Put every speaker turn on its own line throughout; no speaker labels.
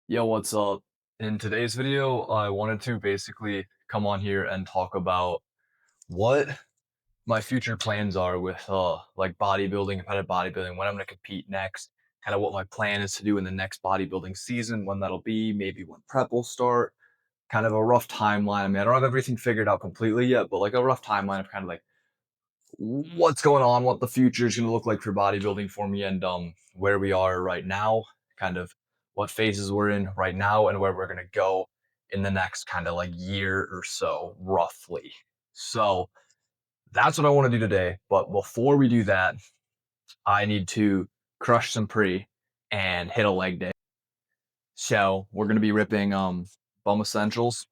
Yo, what's up? In today's video, I wanted to basically come on here and talk about what my future plans are with like bodybuilding, competitive bodybuilding, when I'm gonna compete next, kind of what my plan is to do in the next bodybuilding season, when that'll be, maybe when prep will start, kind of a rough timeline. I mean, I don't have everything figured out completely yet, but like a rough timeline of kind of like what's going on, what the future is going to look like for bodybuilding for me, and where we are right now, kind of what phases we're in right now, and where we're going to go in the next kind of like year or so, roughly. So that's what I want to do today. But before we do that, I need to crush some pre and hit a leg day. So we're going to be ripping Bum Essentials.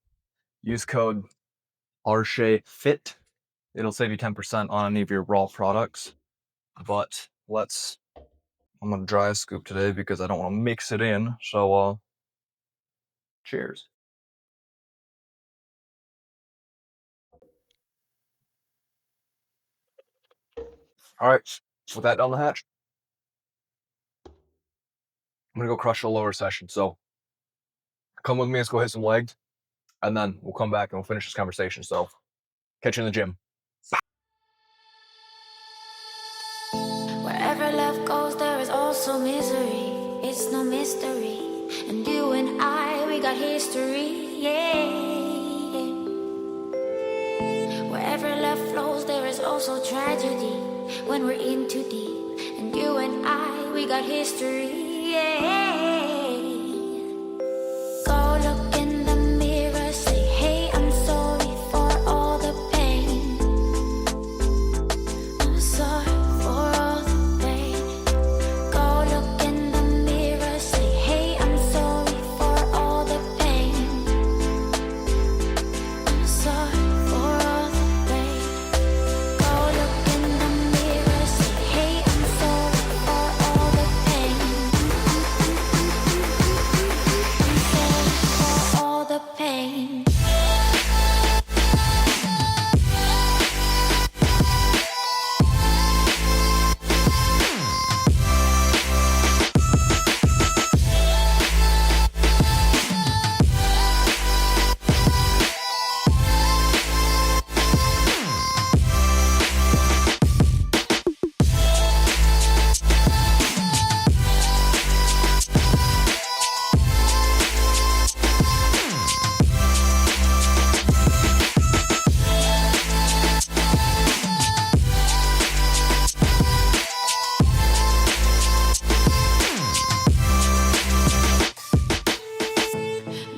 Use code RSHAYFIT. It'll save you 10% on any of your raw products. But I'm gonna dry a scoop today because I don't want to mix it in. So cheers. All right, with that down the hatch, I'm gonna go crush the lower session. So come with me, let's go hit some legs, and then we'll come back and we'll finish this conversation. So catch you in the gym.
Wherever love goes, there is also misery. It's no mystery. And you and I, we got history, yeah. Wherever love flows, there is also tragedy. When we're in too deep. And you and I, we got history, yeah. Go look in the mirror, say, hey, I'm sorry for all the pain. I'm sorry for all the pain. Go look in the mirror, say, hey, I'm sorry for all the pain. I'm sorry for all the pain. Go look in the mirror, say, hey, I'm sorry for all the pain. I'm sorry for all the pain.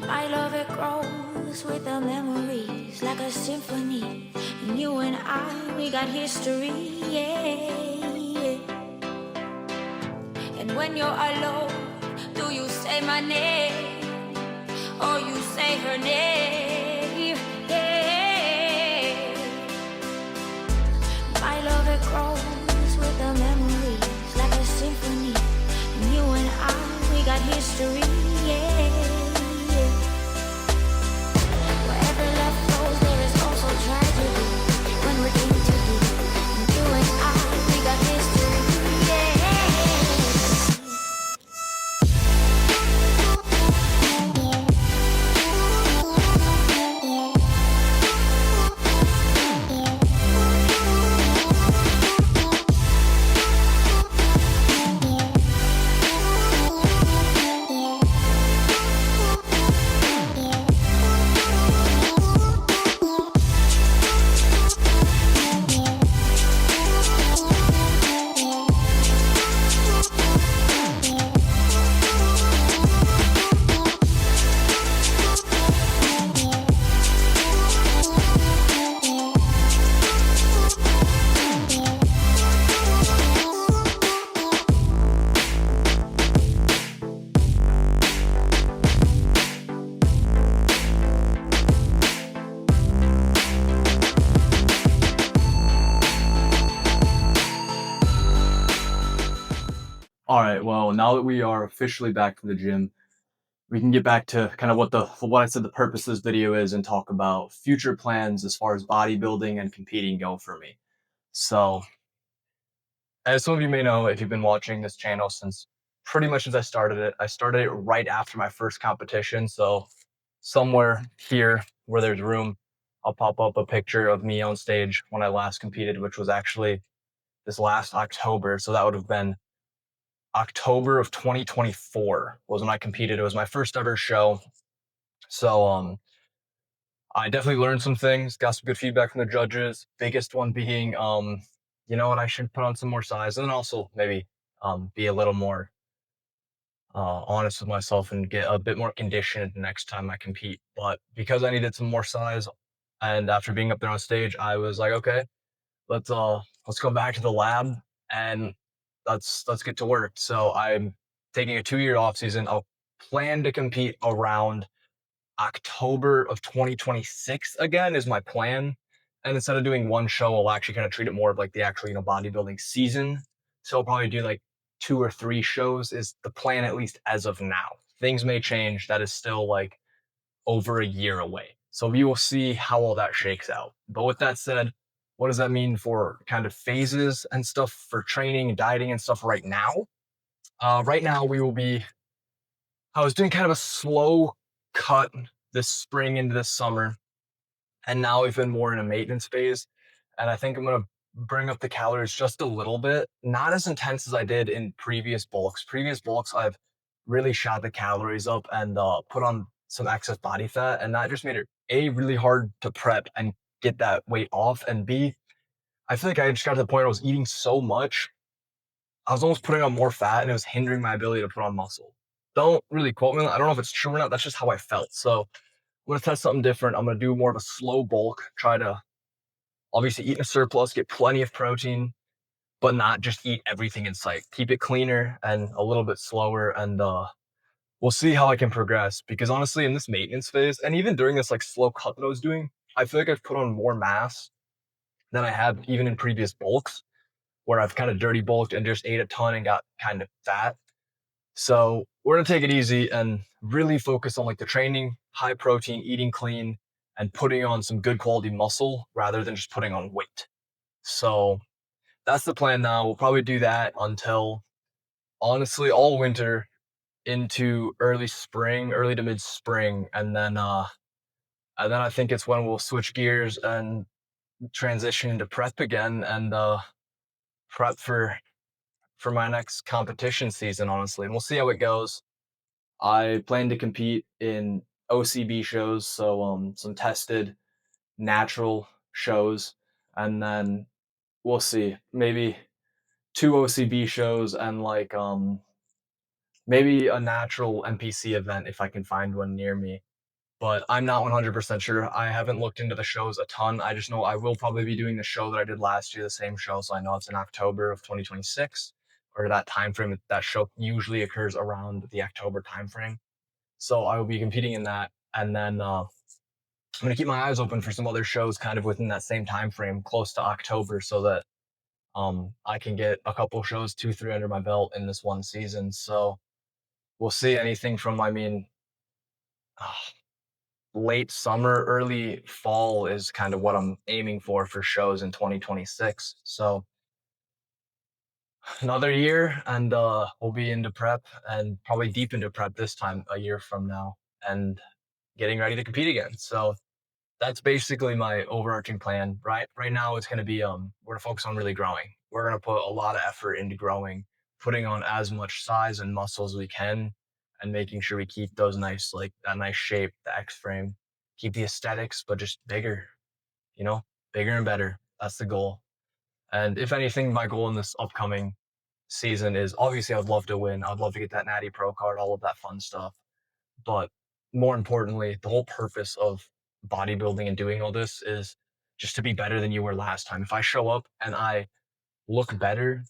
My love, it grows with the memories like a symphony. And you and I, we got history, yeah. And when you're alone, do you say my name or you say her name? Yeah. My love, it grows with the memories like a symphony. And you and I, we got history, yeah. Wherever love flows, there is also tragedy. When we're in too deep, and you and I, we got history, yeah.
All right, well, now that we are officially back from the gym, we can get back to kind of what I said the purpose of this video is and talk about future plans as far as bodybuilding and competing go for me. So, as some of you may know, if you've been watching this channel since pretty much since I started it. I started it right after my first competition. So somewhere here where there's room, I'll pop up a picture of me on stage when I last competed, which was actually this last October. So that would have been October of 2024 was when I competed. It was my first ever show. So I definitely learned some things, got some good feedback from the judges. Biggest one being you know what, I should put on some more size, and then also maybe be a little more honest with myself and get a bit more conditioned next time I compete. But because I needed some more size, and after being up there on stage, I was like, okay, let's go back to the lab and let's get to work. So I'm taking a 2 year off season. I'll plan to compete around October of 2026 again is my plan. And instead of doing one show, I'll actually kind of treat it more of like the actual, bodybuilding season. So I'll probably do like 2 or 3 shows is the plan, at least as of now. Things may change. That is still like over a year away. So we will see how all that shakes out. But with that said, what does that mean for kind of phases and stuff for training, dieting, and stuff right now? Right now, I was doing kind of a slow cut this spring into this summer, and now we've been more in a maintenance phase. And I think I'm going to bring up the calories just a little bit, not as intense as I did in previous bulks. Previous bulks, I've really shot the calories up and put on some excess body fat, and that just made it A, really hard to prep and get that weight off, and B, I feel like I just got to the point where I was eating so much, I was almost putting on more fat and it was hindering my ability to put on muscle. Don't really quote me on that. I don't know if it's true or not. That's just how I felt. So I'm gonna test something different. I'm gonna do more of a slow bulk, try to obviously eat in a surplus, get plenty of protein, but not just eat everything in sight. Keep it cleaner and a little bit slower, and we'll see how I can progress. Because honestly, in this maintenance phase, and even during this like slow cut that I was doing, I feel like I've put on more mass than I have even in previous bulks, where I've kind of dirty bulked and just ate a ton and got kind of fat. So we're gonna take it easy and really focus on like the training, high protein, eating clean, and putting on some good quality muscle rather than just putting on weight. So that's the plan now. We'll probably do that until honestly all winter into early spring, early to mid spring, and then I think it's when we'll switch gears and transition into prep again and prep for my next competition season, honestly. And we'll see how it goes. I plan to compete in OCB shows, so some tested natural shows, and then we'll see. Maybe 2 OCB shows and like maybe a natural NPC event if I can find one near me. But I'm not 100% sure. I haven't looked into the shows a ton. I just know I will probably be doing the show that I did last year, the same show. So I know it's in October of 2026 or that time frame. That show usually occurs around the October timeframe. So I will be competing in that, and then I'm going to keep my eyes open for some other shows kind of within that same time frame, close to October, so that I can get a couple shows, 2, 3 under my belt in this one season. So we'll see. Anything from, uh, late summer, early fall is kind of what I'm aiming for shows in 2026. So another year, and we'll be into prep and probably deep into prep this time a year from now, and getting ready to compete again. So that's basically my overarching plan. Right now it's gonna be we're gonna focus on really growing. We're gonna put a lot of effort into growing, putting on as much size and muscle as we can, and making sure we keep those nice, like that nice shape, the X frame, keep the aesthetics, but just bigger, you know, bigger and better. That's the goal. And if anything, my goal in this upcoming season is obviously I'd love to win. I'd love to get that Natty Pro card, all of that fun stuff. But more importantly, the whole purpose of bodybuilding and doing all this is just to be better than you were last time. If I show up and I look better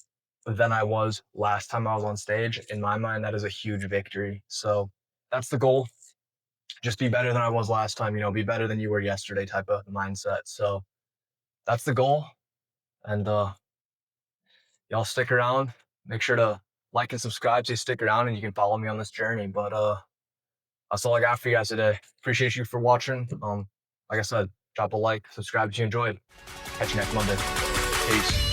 than I was last time I was on stage, in my mind, that is a huge victory. So that's the goal. Just be better than I was last time, be better than you were yesterday type of mindset. So that's the goal. And y'all stick around. Make sure to like and subscribe so you stick around and you can follow me on this journey. But that's all I got for you guys today. Appreciate you for watching. Like I said, drop a like, subscribe if you enjoyed. Catch you next Monday. Peace.